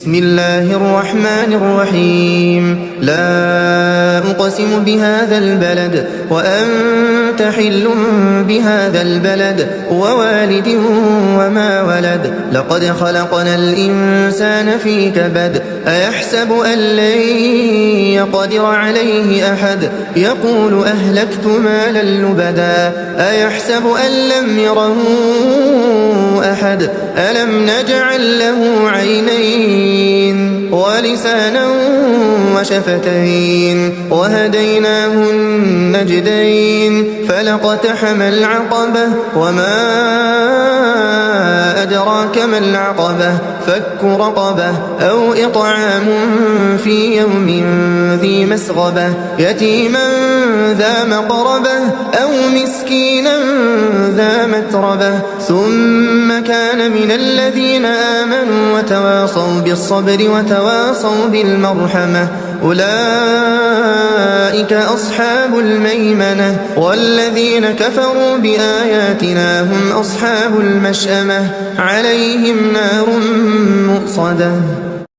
بسم الله الرحمن الرحيم لا أقسم بهذا البلد وأنت حل بهذا البلد ووالد وما ولد لقد خلقنا الإنسان في كبد أيحسب أن لن يقدر عليه أحد يقول أهلكت مالا لبدا أيحسب أن لم يره أحد ألم نجعل له عينين ولسانا وشفتين وهديناه النجدين فلاقتحم العقبة وما أدراك ما العقبة فك رقبة أو إطعام في يوم ذي مسغبة يتيما ذا مقربة أو مسكينا ذا متربة ثم كان من الذين آمنوا وتواصوا بالصبر وتواصوا بالمرحمة أولئك أصحاب الميمنة والذين كفروا بآياتنا هم أصحاب المشأمة عليهم نار مؤصدة